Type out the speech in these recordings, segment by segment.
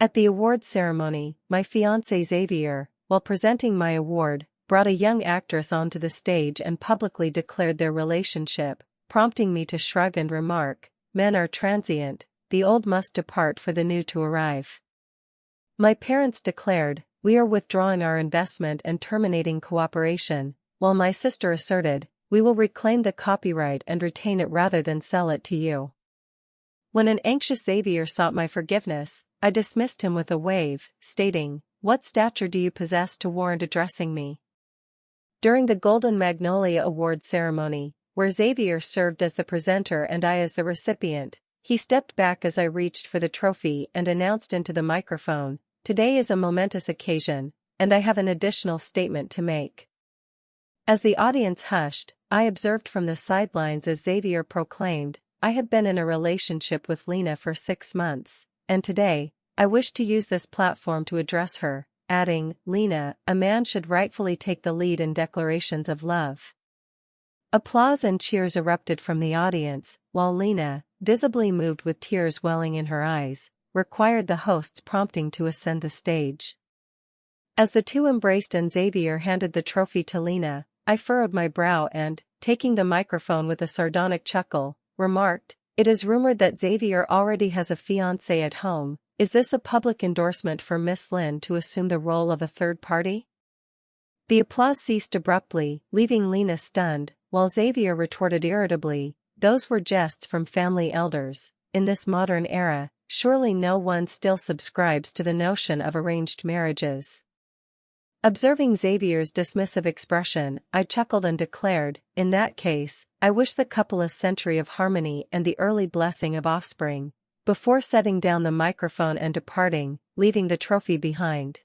At the award ceremony, my fiancé Xavier, while presenting my award, brought a young actress onto the stage and publicly declared their relationship, prompting me to shrug and remark, "Men are transient, the old must depart for the new to arrive." My parents declared, "We are withdrawing our investment and terminating cooperation," while my sister asserted, "We will reclaim the copyright and retain it rather than sell it to you." When an anxious Xavier sought my forgiveness, I dismissed him with a wave, stating, "What stature do you possess to warrant addressing me?" During the Golden Magnolia Award Ceremony, where Xavier served as the presenter and I as the recipient, he stepped back as I reached for the trophy and announced into the microphone, "Today is a momentous occasion, and I have an additional statement to make." As the audience hushed, I observed from the sidelines as Xavier proclaimed, "I have been in a relationship with Lena for 6 months, and today, I wish to use this platform to address her," adding, "Lena, a man should rightfully take the lead in declarations of love." Applause and cheers erupted from the audience, while Lena, visibly moved with tears welling in her eyes, required the host's prompting to ascend the stage. As the two embraced and Xavier handed the trophy to Lena, I furrowed my brow and, taking the microphone with a sardonic chuckle, remarked, "It is rumored that Xavier already has a fiancé at home. Is this a public endorsement for Miss Lynn to assume the role of a third party?" The applause ceased abruptly, leaving Lena stunned, while Xavier retorted irritably, "Those were jests from family elders. In this modern era, surely no one still subscribes to the notion of arranged marriages." Observing Xavier's dismissive expression, I chuckled and declared, "In that case, I wish the couple a century of harmony and the early blessing of offspring," before setting down the microphone and departing, leaving the trophy behind.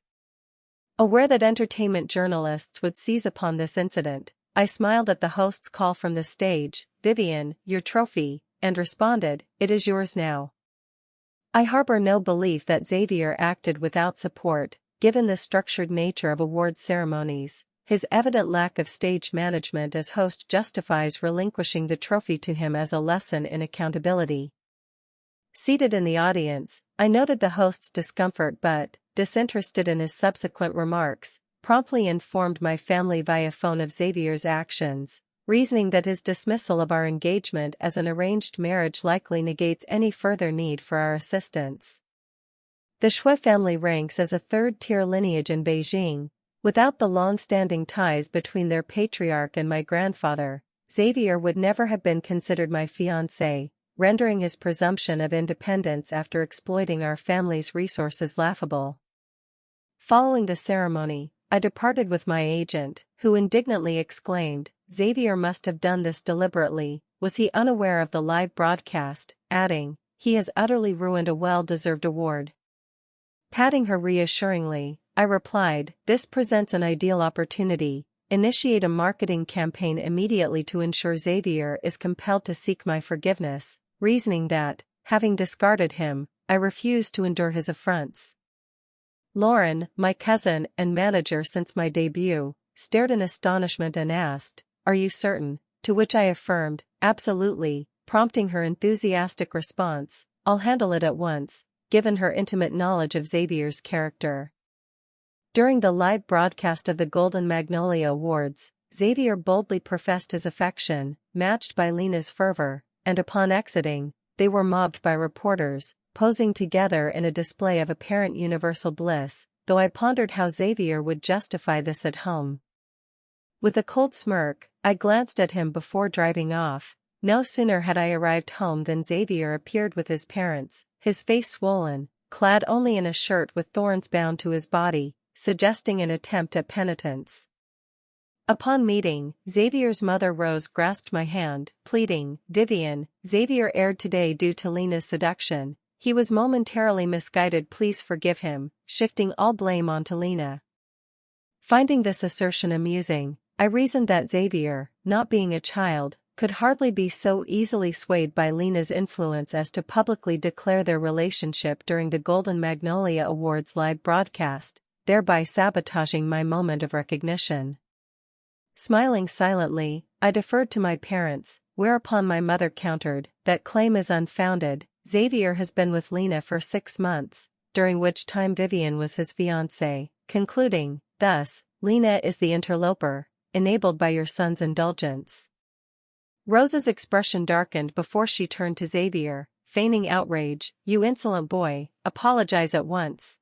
Aware that entertainment journalists would seize upon this incident, I smiled at the host's call from the stage, "Vivian, your trophy," and responded, "It is yours now." I harbor no belief that Xavier acted without support, given the structured nature of award ceremonies. His evident lack of stage management as host justifies relinquishing the trophy to him as a lesson in accountability. Seated in the audience, I noted the host's discomfort but, disinterested in his subsequent remarks, promptly informed my family via phone of Xavier's actions, reasoning that his dismissal of our engagement as an arranged marriage likely negates any further need for our assistance. The Shui family ranks as a third-tier lineage in Beijing. Without the long-standing ties between their patriarch and my grandfather, Xavier would never have been considered my fiancé, rendering his presumption of independence after exploiting our family's resources laughable. Following the ceremony, I departed with my agent, who indignantly exclaimed, "Xavier must have done this deliberately. Was he unaware of the live broadcast?" adding, "He has utterly ruined a well-deserved award." Patting her reassuringly, I replied, "This presents an ideal opportunity. Initiate a marketing campaign immediately to ensure Xavier is compelled to seek my forgiveness," reasoning that, having discarded him, I refused to endure his affronts. Lauren, my cousin and manager since my debut, stared in astonishment and asked, "Are you certain?" To which I affirmed, "Absolutely," prompting her enthusiastic response, "I'll handle it at once," given her intimate knowledge of Xavier's character. During the live broadcast of the Golden Magnolia Awards, Xavier boldly professed his affection, matched by Lena's fervor, and upon exiting, they were mobbed by reporters, posing together in a display of apparent universal bliss, though I pondered how Xavier would justify this at home. With a cold smirk, I glanced at him before driving off. No sooner had I arrived home than Xavier appeared with his parents, his face swollen, clad only in a shirt with thorns bound to his body, suggesting an attempt at penitence. Upon meeting, Xavier's mother Rose grasped my hand, pleading, "Vivian, Xavier erred today due to Lena's seduction. He was momentarily misguided, please forgive him," shifting all blame onto Lena. Finding this assertion amusing, I reasoned that Xavier, not being a child, could hardly be so easily swayed by Lena's influence as to publicly declare their relationship during the Golden Magnolia Awards live broadcast, thereby sabotaging my moment of recognition. Smiling silently, I deferred to my parents, whereupon my mother countered, "That claim is unfounded. Xavier has been with Lena for 6 months, during which time Vivian was his fiancé, concluding, "Thus, Lena is the interloper, enabled by your son's indulgence." Rose's expression darkened before she turned to Xavier, feigning outrage. "You insolent boy, apologize at once."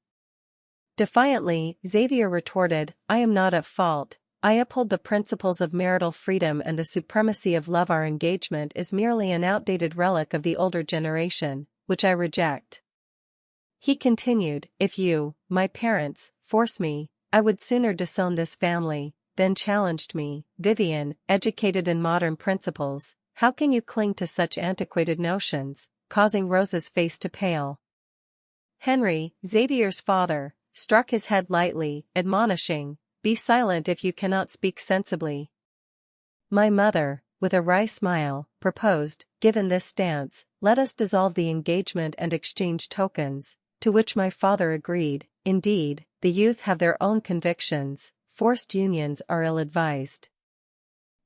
Defiantly, Xavier retorted, "I am not at fault. I uphold the principles of marital freedom and the supremacy of love. Our engagement is merely an outdated relic of the older generation, which I reject." He continued, "If you, my parents, force me, I would sooner disown this family." Then challenged me, "Vivian, educated in modern principles, how can you cling to such antiquated notions?" causing Rose's face to pale. Henry, Xavier's father, struck his head lightly, admonishing, "Be silent if you cannot speak sensibly." My mother, with a wry smile, proposed, "Given this stance, let us dissolve the engagement and exchange tokens," to which my father agreed. Indeed, the youth have their own convictions. Forced unions are ill-advised.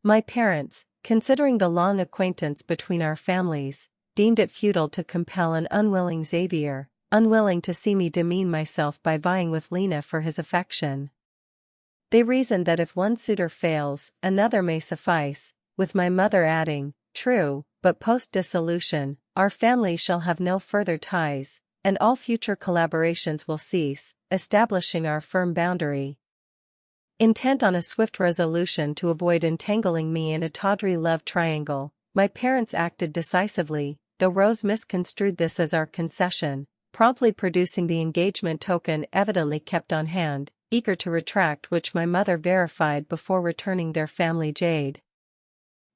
My parents, considering the long acquaintance between our families, deemed it futile to compel an unwilling Xavier, unwilling to see me demean myself by vying with Lena for his affection. They reasoned that if one suitor fails, another may suffice, with my mother adding, "True, but post-dissolution, our family shall have no further ties, and all future collaborations will cease, establishing our firm boundary." Intent on a swift resolution to avoid entangling me in a tawdry love triangle, my parents acted decisively, though Rose misconstrued this as our concession, promptly producing the engagement token evidently kept on hand, eager to retract which my mother verified before returning their family jade.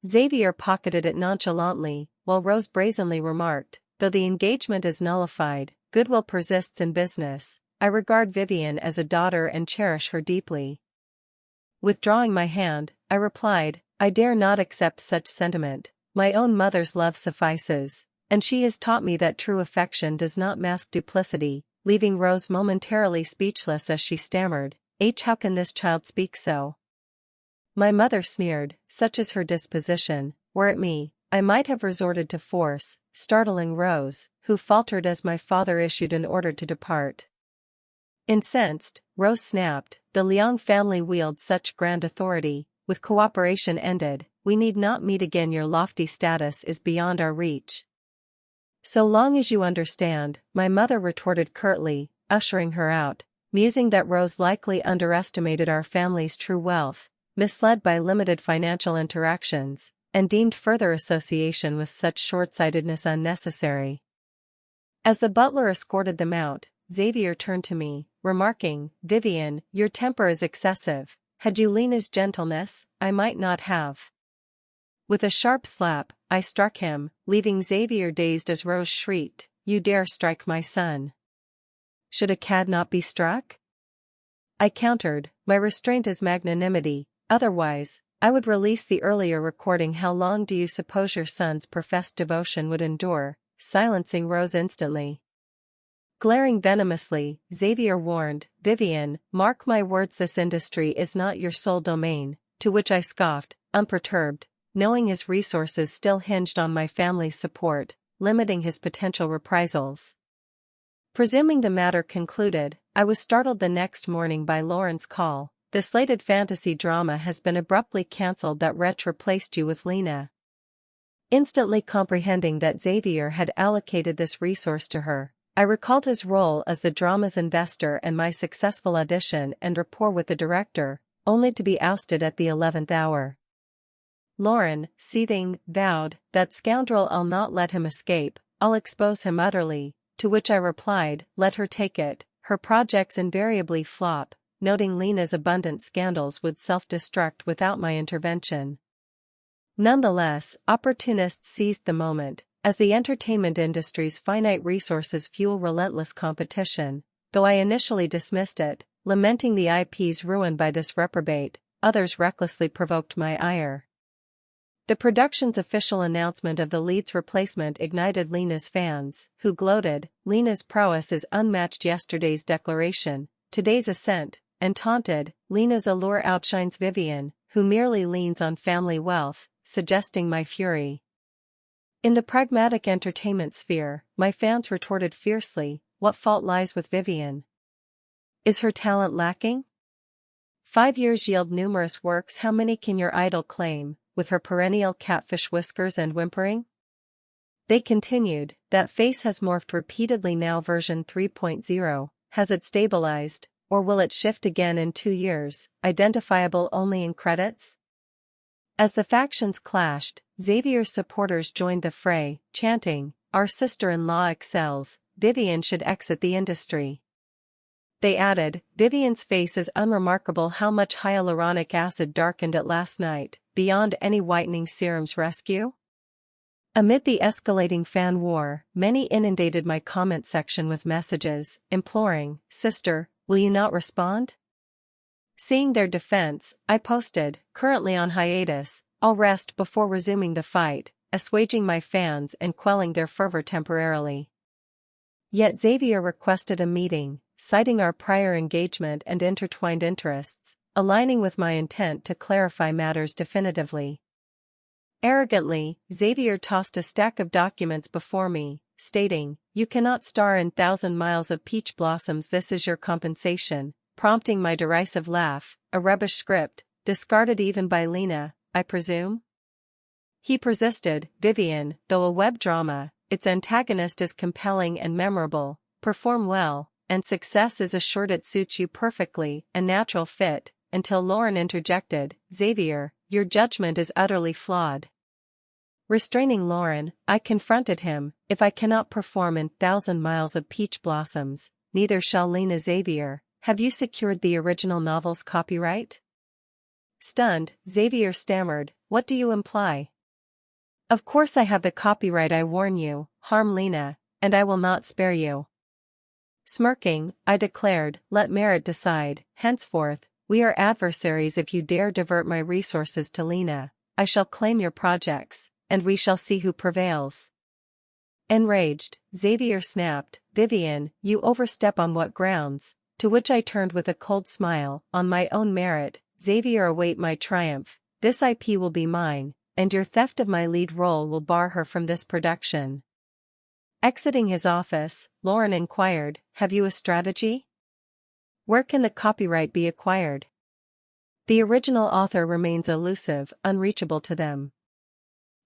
Xavier pocketed it nonchalantly, while Rose brazenly remarked, "Though the engagement is nullified, goodwill persists in business. I regard Vivian as a daughter and cherish her deeply." Withdrawing my hand, I replied, "I dare not accept such sentiment. My own mother's love suffices, and she has taught me that true affection does not mask duplicity," leaving Rose momentarily speechless as she stammered, "How can this child speak so?" My mother sneered, "Such is her disposition. Were it me, I might have resorted to force," startling Rose, who faltered as my father issued an order to depart. Incensed, Rose snapped, "The Liang family wield such grand authority, with cooperation ended, we need not meet again. Your lofty status is beyond our reach." "So long as you understand," my mother retorted curtly, ushering her out, musing that Rose likely underestimated our family's true wealth, misled by limited financial interactions, and deemed further association with such short-sightedness unnecessary. As the butler escorted them out, Xavier turned to me, remarking, "Vivian, your temper is excessive. Had you Lena's gentleness, I might not have." With a sharp slap, I struck him, leaving Xavier dazed as Rose shrieked, "You dare strike my son? Should a cad not be struck?" I countered, "My restraint is magnanimity, otherwise, I would release the earlier recording. How long do you suppose your son's professed devotion would endure?" silencing Rose instantly. Glaring venomously, Xavier warned, "Vivian, mark my words, this industry is not your sole domain," to which I scoffed, unperturbed, knowing his resources still hinged on my family's support, limiting his potential reprisals. Presuming the matter concluded, I was startled the next morning by Lauren's call. "The slated fantasy drama has been abruptly cancelled. That wretch replaced you with Lena." Instantly comprehending that Xavier had allocated this resource to her, I recalled his role as the drama's investor and my successful audition and rapport with the director, only to be ousted at the 11th hour. Lauren, seething, vowed, "That scoundrel, I'll not let him escape, I'll expose him utterly," to which I replied, "Let her take it, her projects invariably flop," noting Lena's abundant scandals would self-destruct without my intervention. Nonetheless, opportunists seized the moment, as the entertainment industry's finite resources fuel relentless competition. Though I initially dismissed it, lamenting the IP's ruin by this reprobate, others recklessly provoked my ire. The production's official announcement of the lead's replacement ignited Lena's fans, who gloated, "Lena's prowess is unmatched. Yesterday's declaration, today's assent," and taunted, "Lena's allure outshines Vivian, who merely leans on family wealth," suggesting my fury. In the pragmatic entertainment sphere, my fans retorted fiercely, what fault lies with Vivian? Is her talent lacking? 5 years yield numerous works. How many can your idol claim, with her perennial catfish whiskers and whimpering? They continued, that face has morphed repeatedly now. Version 3.0, has it stabilized, or will it shift again in 2 years, identifiable only in credits? As the factions clashed, Xavier's supporters joined the fray, chanting, "Our sister-in-law excels, Vivian should exit the industry." They added, "Vivian's face is unremarkable. How much hyaluronic acid darkened it last night, beyond any whitening serum's rescue?" Amid the escalating fan war, many inundated my comment section with messages, imploring, "Sister, will you not respond?" Seeing their defense, I posted, "Currently on hiatus, I'll rest before resuming the fight," assuaging my fans and quelling their fervor temporarily. Yet Xavier requested a meeting, citing our prior engagement and intertwined interests, aligning with my intent to clarify matters definitively. Arrogantly, Xavier tossed a stack of documents before me, stating, "You cannot star in 1,000 Miles of Peach Blossoms. This is your compensation," prompting my derisive laugh, "A rubbish script, discarded even by Lena, I presume?" He persisted, "Vivian, though a web drama, its antagonist is compelling and memorable, perform well, and success is assured. It suits you perfectly, a natural fit," until Lauren interjected, "Xavier, your judgment is utterly flawed." Restraining Lauren, I confronted him, "If I cannot perform in 1,000 Miles of Peach Blossoms, neither shall Lena. Xavier, have you secured the original novel's copyright?" Stunned, Xavier stammered, "What do you imply?" "Of course I have the copyright. I warn you, harm Lena, and I will not spare you." Smirking, I declared, "Let merit decide. Henceforth, we are adversaries. If you dare divert my resources to Lena, I shall claim your projects, and we shall see who prevails." Enraged, Xavier snapped, "Vivian, you overstep. On what grounds?" To which I turned with a cold smile, "On my own merit, Xavier. Await my triumph. This IP will be mine, and your theft of my lead role will bar her from this production." Exiting his office, Lauren inquired, "Have you a strategy? Where can the copyright be acquired?" The original author remains elusive, unreachable to them.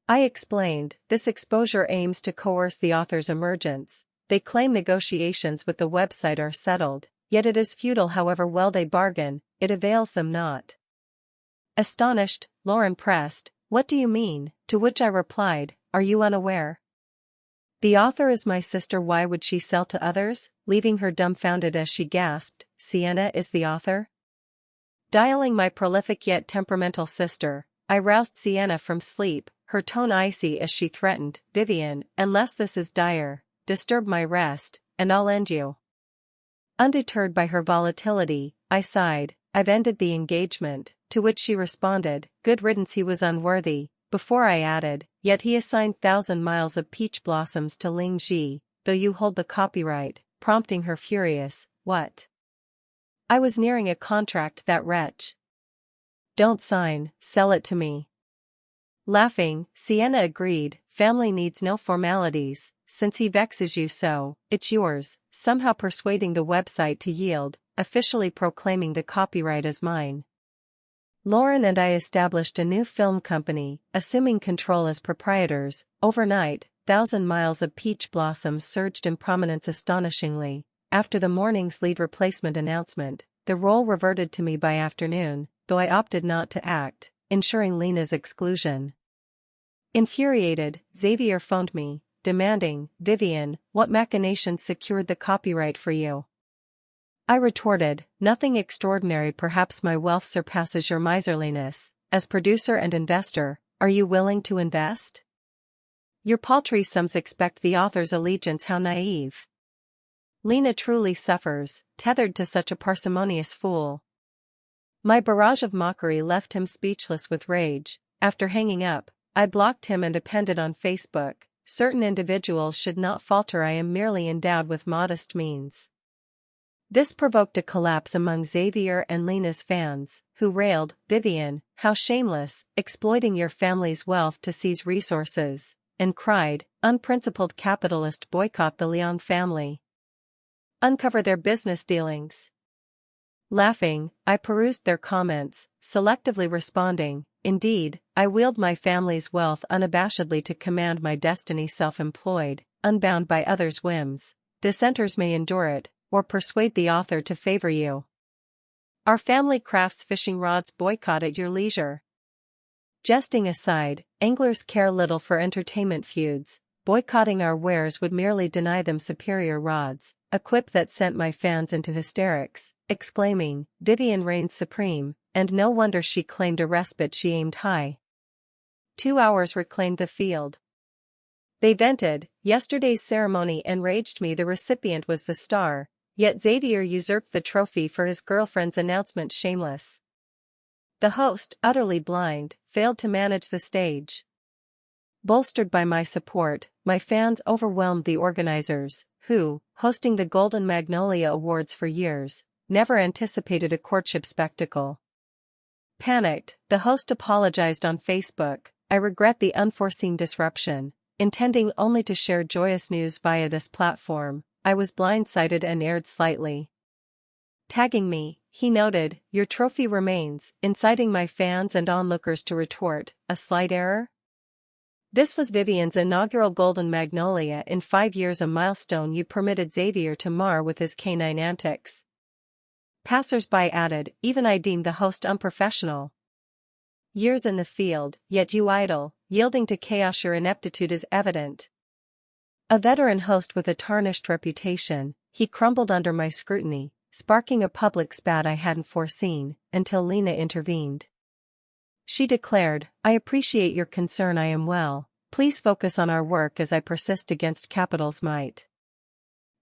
I explained, "This exposure aims to coerce the author's emergence. They claim negotiations with the website are settled, yet it is futile. However well they bargain, it avails them not." Astonished, Lauren pressed, "What do you mean?" To which I replied, "Are you unaware? The author is my sister. Why would she sell to others?" Leaving her dumbfounded as she gasped, "Sienna is the author?" Dialing my prolific yet temperamental sister, I roused Sienna from sleep, her tone icy as she threatened, "Vivian, unless this is dire, disturb my rest, and I'll end you." Undeterred by her volatility, I sighed, "I've ended the engagement," to which she responded, "Good riddance. He was unworthy," before I added, "Yet he assigned 1,000 Miles of Peach Blossoms to Ling Ji, though you hold the copyright," prompting her furious, "What? I was nearing a contract. That wretch. Don't sign, sell it to me." Laughing, Sienna agreed, "Family needs no formalities. Since he vexes you so, it's yours," somehow persuading the website to yield, officially proclaiming the copyright as mine. Lauren and I established a new film company, assuming control as proprietors. Overnight, 1,000 Miles of Peach Blossoms surged in prominence astonishingly. After the morning's lead replacement announcement, the role reverted to me by afternoon, though I opted not to act, ensuring Lena's exclusion. Infuriated, Xavier phoned me, demanding, "Vivian, what machinations secured the copyright for you?" I retorted, "Nothing extraordinary. Perhaps my wealth surpasses your miserliness. As producer and investor, are you willing to invest? Your paltry sums expect the author's allegiance. How naive. Lena truly suffers, tethered to such a parsimonious fool." My barrage of mockery left him speechless with rage. After hanging up, I blocked him and appended on Facebook, "Certain individuals should not falter. I am merely endowed with modest means." This provoked a collapse among Xavier and Lena's fans, who railed, "Vivian, how shameless, exploiting your family's wealth to seize resources," and cried, "Unprincipled capitalist, boycott the Leon family." Uncover their business dealings. Laughing, I perused their comments, selectively responding. Indeed, I wield my family's wealth unabashedly to command my destiny self-employed, unbound by others' whims. Dissenters may endure it, or persuade the author to favor you. Our family crafts fishing rods, boycott at your leisure. Jesting aside, anglers care little for entertainment feuds. Boycotting our wares would merely deny them superior rods, a quip that sent my fans into hysterics, exclaiming, "Vivian reigns supreme," and no wonder she claimed a respite she aimed high. 2 hours reclaimed the field. They vented, "Yesterday's ceremony enraged me, the recipient was the star, yet Xavier usurped the trophy for his girlfriend's announcement, shameless." The host, utterly blind, failed to manage the stage. Bolstered by my support, my fans overwhelmed the organizers, who, hosting the Golden Magnolia Awards for years, never anticipated a courtship spectacle. Panicked, the host apologized on Facebook. "I regret the unforeseen disruption. Intending only to share joyous news via this platform, I was blindsided and erred slightly." Tagging me, he noted, "Your trophy remains," inciting my fans and onlookers to retort, "A slight error?" This was Vivian's inaugural Golden Magnolia in 5 years, a milestone you permitted Xavier to mar with his canine antics. Passers-by added, "Even I deemed the host unprofessional." Years in the field, yet you idle, yielding to chaos, your ineptitude is evident. A veteran host with a tarnished reputation, he crumbled under my scrutiny, sparking a public spat I hadn't foreseen, until Lena intervened. She declared, "I appreciate your concern, I am well. Please focus on our work as I persist against capital's might."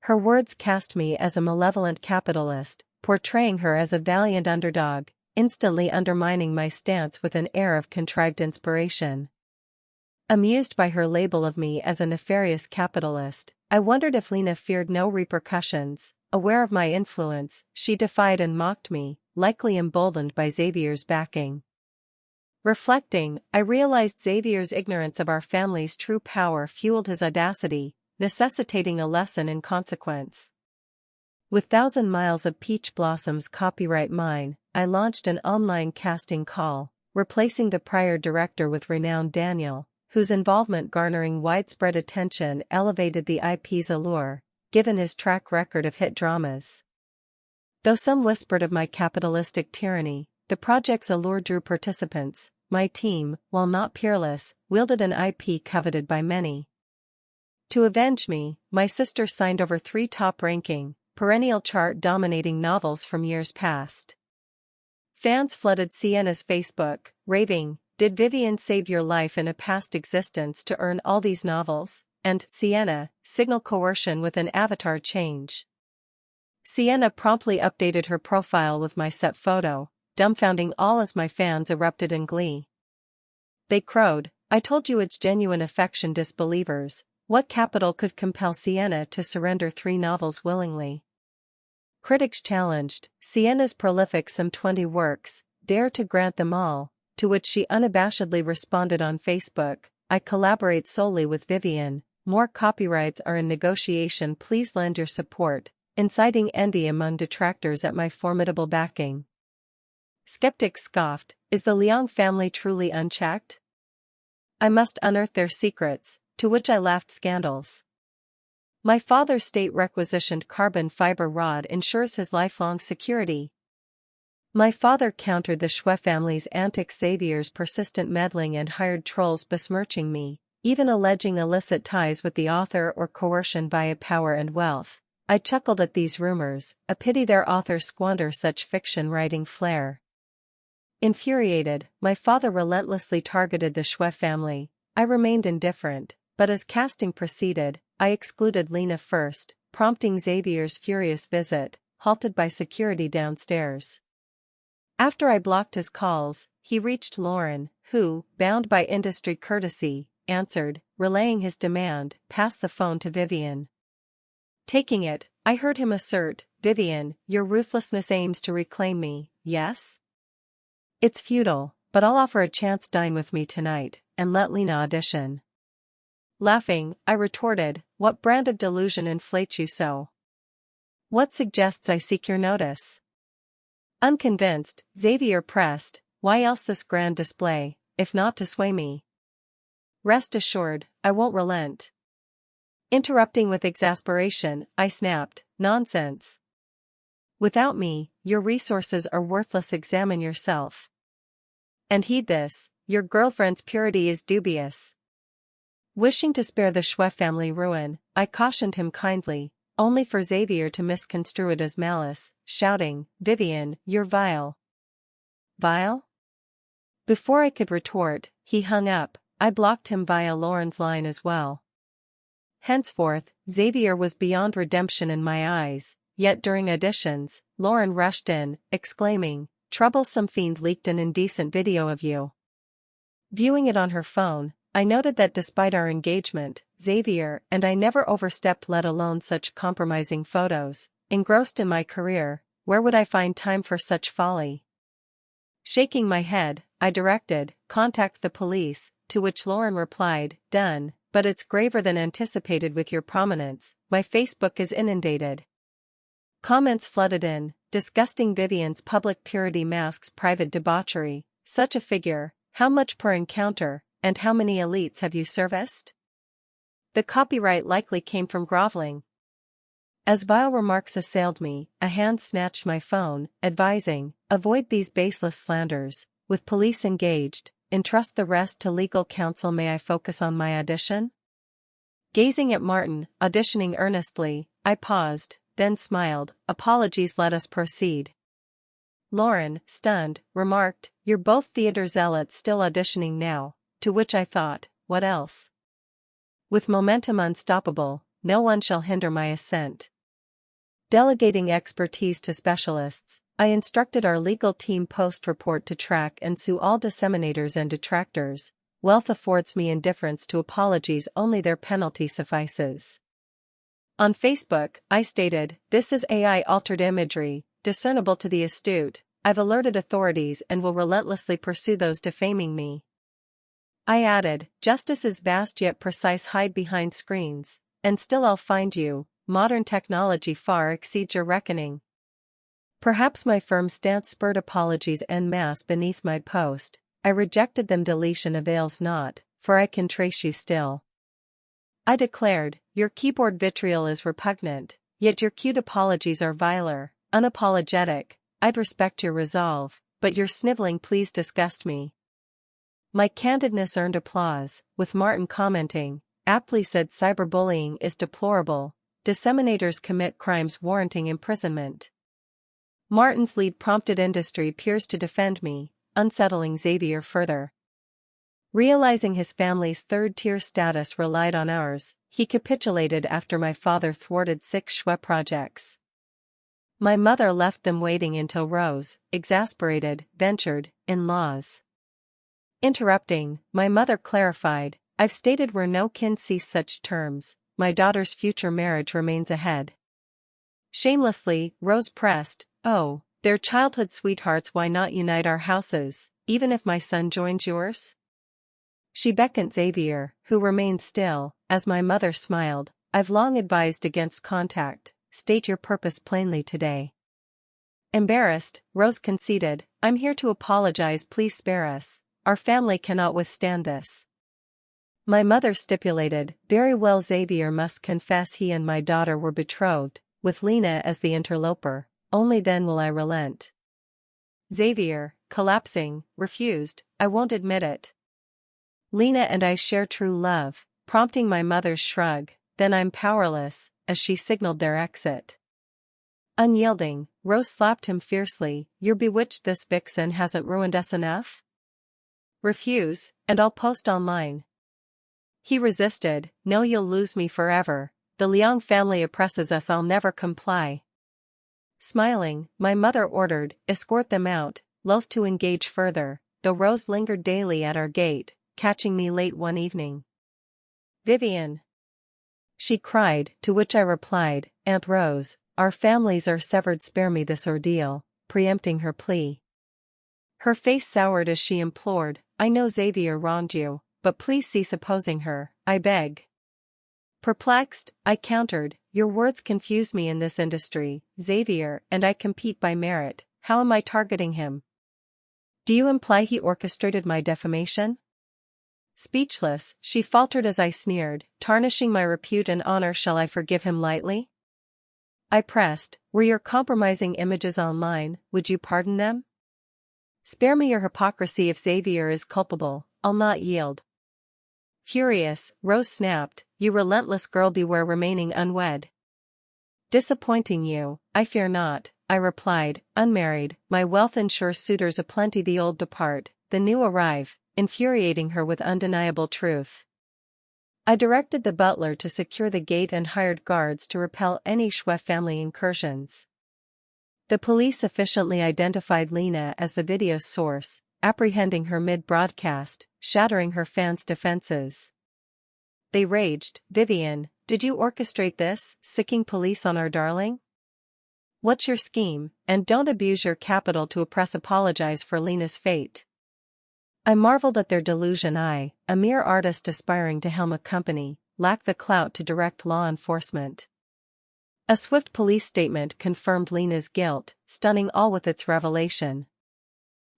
Her words cast me as a malevolent capitalist, portraying her as a valiant underdog, instantly undermining my stance with an air of contrived inspiration. Amused by her label of me as a nefarious capitalist, I wondered if Lena feared no repercussions. Aware of my influence, she defied and mocked me, likely emboldened by Xavier's backing. Reflecting, I realized Xavier's ignorance of our family's true power fueled his audacity, necessitating a lesson in consequence. With 1,000 miles of peach blossoms copyright mine, I launched an online casting call, replacing the prior director with renowned Daniel, whose involvement garnering widespread attention elevated the IP's allure, given his track record of hit dramas. Though some whispered of my capitalistic tyranny, the project's allure drew participants. My team, while not peerless, wielded an IP coveted by many. To avenge me, my sister signed over 3 top-ranking, perennial chart-dominating novels from years past. Fans flooded Sienna's Facebook, raving, "Did Vivian save your life in a past existence to earn all these novels?" And Sienna, signal coercion with an avatar change. Sienna promptly updated her profile with my set photo, dumbfounding all as my fans erupted in glee. They crowed, "I told you it's genuine affection, disbelievers. What capital could compel Sienna to surrender 3 novels willingly?" Critics challenged, Sienna's prolific some 20 works, dare to grant them all, to which she unabashedly responded on Facebook, "I collaborate solely with Vivian, more copyrights are in negotiation, please lend your support," inciting envy among detractors at my formidable backing. Skeptics scoffed, "Is the Liang family truly unchecked? I must unearth their secrets," to which I laughed, "Scandals. My father's state-requisitioned carbon fiber rod ensures his lifelong security." My father countered the Xue family's antics, Xavier's persistent meddling and hired trolls besmirching me, even alleging illicit ties with the author or coercion via power and wealth. I chuckled at these rumors, a pity their authors squander such fiction-writing flair. Infuriated, my father relentlessly targeted the Xue family. I remained indifferent, but as casting proceeded, I excluded Lena first, prompting Xavier's furious visit, halted by security downstairs. After I blocked his calls, he reached Lauren, who, bound by industry courtesy, answered, relaying his demand, "Pass the phone to Vivian." Taking it, I heard him assert, "Vivian, your ruthlessness aims to reclaim me, yes? It's futile, but I'll offer a chance, dine with me tonight, and let Lena audition." Laughing, I retorted, "What brand of delusion inflates you so? What suggests I seek your notice? Unconvinced, Xavier pressed, why else this grand display, if not to sway me? Rest assured, I won't relent. Interrupting with exasperation, I snapped, nonsense. Without me, your resources are worthless. Examine yourself. And heed this, your girlfriend's purity is dubious. Wishing to spare the Schwe family ruin, I cautioned him kindly, only for Xavier to misconstrue it as malice, shouting, Vivian, you're vile. Vile? Before I could retort, he hung up. I blocked him via Lauren's line as well. Henceforth, Xavier was beyond redemption in my eyes, yet during auditions, Lauren rushed in, exclaiming, troublesome fiend leaked an indecent video of you. Viewing it on her phone, I noted that despite our engagement, Xavier and I never overstepped, let alone such compromising photos. Engrossed in my career, where would I find time for such folly? Shaking my head, I directed, contact the police, to which Lauren replied, done, but it's graver than anticipated with your prominence, my Facebook is inundated. Comments flooded in, disgusting. Vivian's public purity masks private debauchery, such a figure, how much per encounter, and how many elites have you serviced? The copyright likely came from groveling. As vile remarks assailed me, a hand snatched my phone, advising, avoid these baseless slanders, with police engaged, entrust the rest to legal counsel. May I focus on my audition? Gazing at Martin, auditioning earnestly, I paused, then smiled, apologies, let us proceed. Lauren, stunned, remarked, you're both theater zealots still auditioning now, to which I thought, what else? With momentum unstoppable, no one shall hinder my ascent. Delegating expertise to specialists, I instructed our legal team post-report to track and sue all disseminators and detractors. Wealth affords me indifference to apologies, only their penalty suffices. On Facebook, I stated, this is AI-altered imagery, discernible to the astute. I've alerted authorities and will relentlessly pursue those defaming me. I added, justice is vast yet precise, hide behind screens, and still I'll find you, modern technology far exceeds your reckoning. Perhaps my firm stance spurred apologies en masse beneath my post. I rejected them, deletion avails not, for I can trace you still. I declared, your keyboard vitriol is repugnant, yet your cute apologies are viler, unapologetic. I'd respect your resolve, but your sniveling pleas disgust me. My candidness earned applause, with Martin commenting, aptly said, cyberbullying is deplorable, disseminators commit crimes warranting imprisonment. Martin's lead prompted industry peers to defend me, unsettling Xavier further. Realizing his family's third-tier status relied on ours, he capitulated after my father thwarted 6 Schwe projects. My mother left them waiting until Rose, exasperated, ventured, in-laws. Interrupting, my mother clarified, I've stated we're no kin, cease such terms, my daughter's future marriage remains ahead. Shamelessly, Rose pressed, oh, they're childhood sweethearts, why not unite our houses, even if my son joins yours? She beckoned Xavier, who remained still, as my mother smiled, I've long advised against contact, state your purpose plainly today. Embarrassed, Rose conceded, I'm here to apologize, please spare us, our family cannot withstand this. My mother stipulated, very well, Xavier must confess he and my daughter were betrothed, with Lena as the interloper, only then will I relent. Xavier, collapsing, refused, I won't admit it. Lena and I share true love, prompting my mother's shrug, then I'm powerless, as she signaled their exit. Unyielding, Rose slapped him fiercely, you're bewitched, this vixen hasn't ruined us enough? Refuse, and I'll post online. He resisted, no, you'll lose me forever, the Liang family oppresses us, I'll never comply. Smiling, my mother ordered, escort them out, loath to engage further, though Rose lingered daily at our gate, catching me late one evening. Vivian! She cried, to which I replied, Aunt Rose, our families are severed, spare me this ordeal, preempting her plea. Her face soured as she implored, I know Xavier wronged you, but please cease opposing her, I beg. Perplexed, I countered, your words confuse me in this industry, Xavier, and I compete by merit. How am I targeting him? Do you imply he orchestrated my defamation? Speechless, she faltered as I sneered, tarnishing my repute and honor. Shall I forgive him lightly? I pressed, were your compromising images online, would you pardon them? Spare me your hypocrisy. If Xavier is culpable, I'll not yield. Furious, Rose snapped, you relentless girl, beware remaining unwed. Disappointing you, I fear not, I replied, unmarried, my wealth ensures suitors aplenty. The old depart, the new arrive, infuriating her with undeniable truth. I directed the butler to secure the gate and hired guards to repel any Schwe family incursions. The police efficiently identified Lena as the video's source, apprehending her mid-broadcast, shattering her fans' defenses. They raged, Vivian, did you orchestrate this, sicking police on our darling? What's your scheme, and don't abuse your capital to oppress. Apologize for Lena's fate. I marveled at their delusion. I, a mere artist aspiring to helm a company, lacked the clout to direct law enforcement. A swift police statement confirmed Lena's guilt, stunning all with its revelation.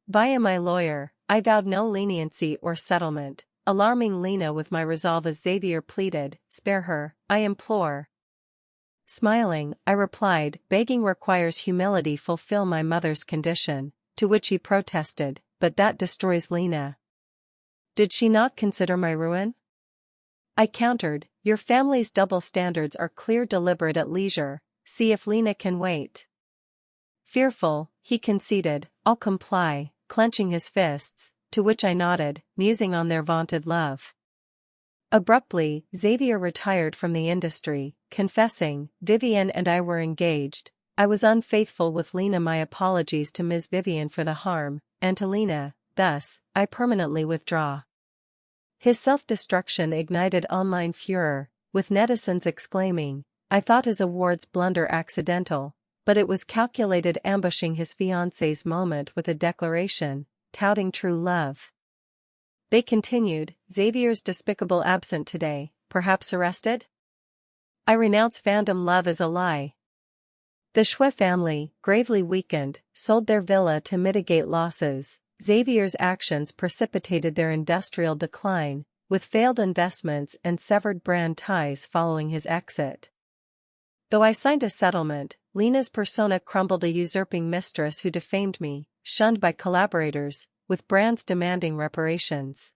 Via my lawyer, I vowed no leniency or settlement, alarming Lena with my resolve as Xavier pleaded, spare her, I implore. Smiling, I replied, begging requires humility. Fulfill my mother's condition, to which he protested, but that destroys Lena. Did she not consider my ruin? I countered, your family's double standards are clear. Deliberate at leisure, see if Lena can wait. Fearful, he conceded, I'll comply, clenching his fists, to which I nodded, musing on their vaunted love. Abruptly, Xavier retired from the industry, confessing, Vivian and I were engaged. I was unfaithful with Lena. My apologies to Ms. Vivian for the harm, and to Lena, thus, I permanently withdraw. His self-destruction ignited online furor, with netizens exclaiming, I thought his award's blunder accidental, but it was calculated, ambushing his fiancé's moment with a declaration, touting true love. They continued, Xavier's despicable absent today, perhaps arrested? I renounce fandom. Love is a lie. The Schwe family, gravely weakened, sold their villa to mitigate losses. Xavier's actions precipitated their industrial decline, with failed investments and severed brand ties following his exit. Though I signed a settlement, Lena's persona crumbled. A usurping mistress who defamed me, shunned by collaborators, with brands demanding reparations.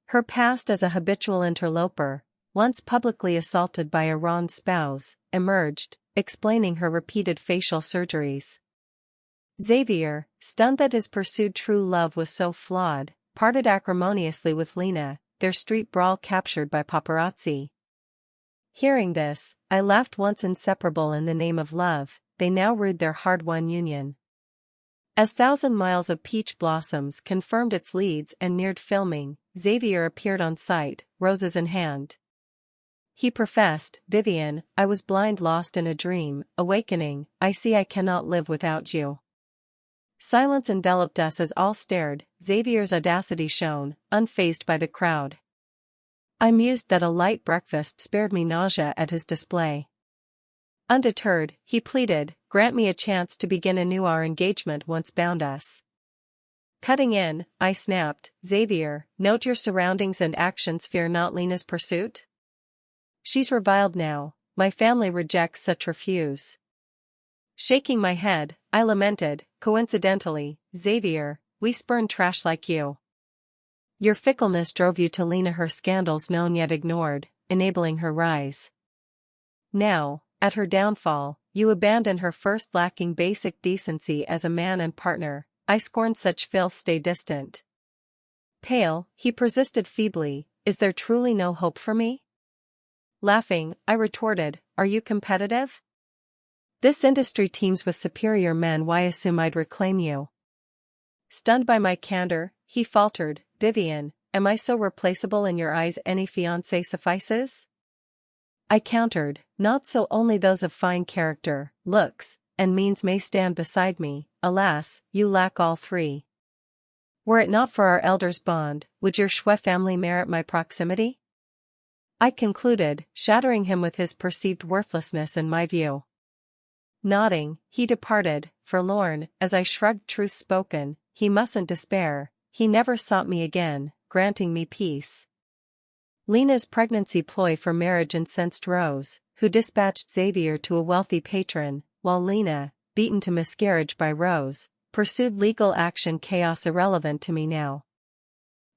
Her past as a habitual interloper, once publicly assaulted by a wronged spouse, emerged, explaining her repeated facial surgeries. Xavier, stunned that his pursued true love was so flawed, parted acrimoniously with Lena, their street brawl captured by paparazzi. Hearing this, I laughed. Once inseparable in the name of love, they now rued their hard-won union. As Thousand Miles of Peach Blossoms confirmed its leads and neared filming, Xavier appeared on site, roses in hand. He professed, Vivian, I was blind, lost in a dream, awakening, I see I cannot live without you. Silence enveloped us as all stared. Xavier's audacity shone, unfazed by the crowd. I mused that a light breakfast spared me nausea at his display. Undeterred, he pleaded, grant me a chance to begin anew. Our engagement once bound us. Cutting in, I snapped, Xavier, note your surroundings and actions. Fear not Lena's pursuit. She's reviled now, my family rejects such refuse. Shaking my head, I lamented, coincidentally, Xavier, we spurn trash like you. Your fickleness drove you to Lena, her scandals known yet ignored, enabling her rise. Now, at her downfall, you abandon her first, lacking basic decency as a man and partner. I scorn such filth. Stay distant. Pale, he persisted feebly, is there truly no hope for me? Laughing, I retorted, are you competitive? This industry teems with superior men. Why assume I'd reclaim you? Stunned by my candor, he faltered, Vivian, am I so replaceable in your eyes? Any fiancé suffices? I countered, not so. Only those of fine character, looks, and means may stand beside me. Alas, you lack all three. Were it not for our elders' bond, would your Schwe family merit my proximity? I concluded, shattering him with his perceived worthlessness in my view. Nodding, he departed, forlorn, as I shrugged truth spoken, he mustn't despair, he never sought me again, granting me peace. Lena's pregnancy ploy for marriage incensed Rose, who dispatched Xavier to a wealthy patron, while Lena, beaten to miscarriage by Rose, pursued legal action. Chaos irrelevant to me now.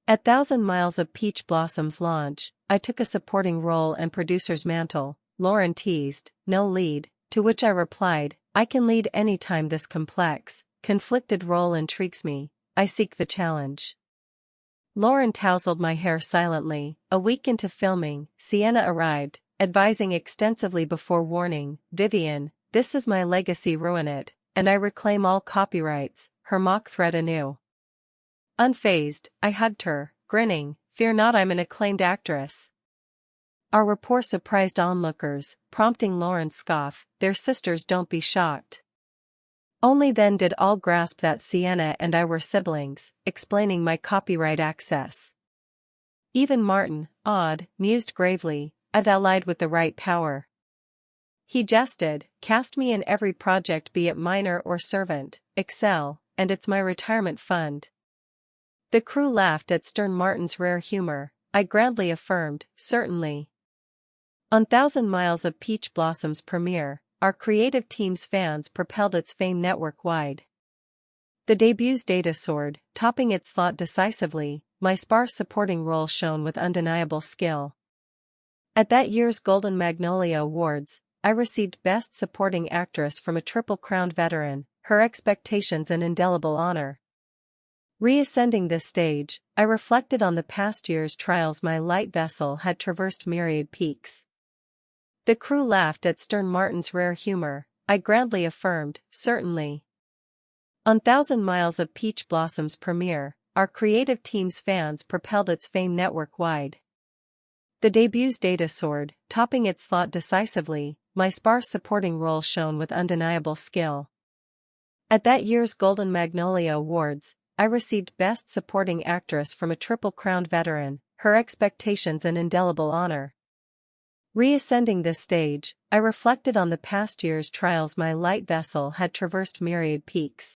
At Thousand Miles of Peach Blossom's launch, I took a supporting role and producer's mantle. Lauren teased, "No lead," to which I replied, "I can lead any time. This complex, conflicted role intrigues me, I seek the challenge." Lauren tousled my hair silently. A week into filming, Sienna arrived, advising extensively before warning, "Vivian, this is my legacy, ruin it, and I reclaim all copyrights," her mock threat anew. Unfazed, I hugged her, grinning, "Fear not, I'm an acclaimed actress." Our rapport surprised onlookers, prompting Lauren's scoff, "Their sisters, don't be shocked." Only then did all grasp that Sienna and I were siblings, explaining my copyright access. Even Martin, awed, mused gravely, "I've allied with the right power." He jested, "Cast me in every project, be it minor or servant, excel, and it's my retirement fund." The crew laughed at stern Martin's rare humor. I grandly affirmed, "Certainly." On Thousand Miles of Peach Blossom's premiere, our creative team's fans propelled its fame network-wide. The debut's data soared, topping its slot decisively. My sparse supporting role shone with undeniable skill. At that year's Golden Magnolia Awards, I received Best Supporting Actress from a triple-crowned veteran, her expectations an indelible honor. Reascending this stage, I reflected on the past year's trials. My light vessel had traversed myriad peaks. The crew laughed at stern Martin's rare humor. I grandly affirmed, "Certainly." On Thousand Miles of Peach Blossom's premiere, our creative team's fans propelled its fame network-wide. The debut's data soared, topping its slot decisively. My sparse supporting role shone with undeniable skill. At that year's Golden Magnolia Awards, I received Best Supporting Actress from a triple-crowned veteran, her expectations an indelible honor. Reascending this stage, I reflected on the past year's trials. My light vessel had traversed myriad peaks.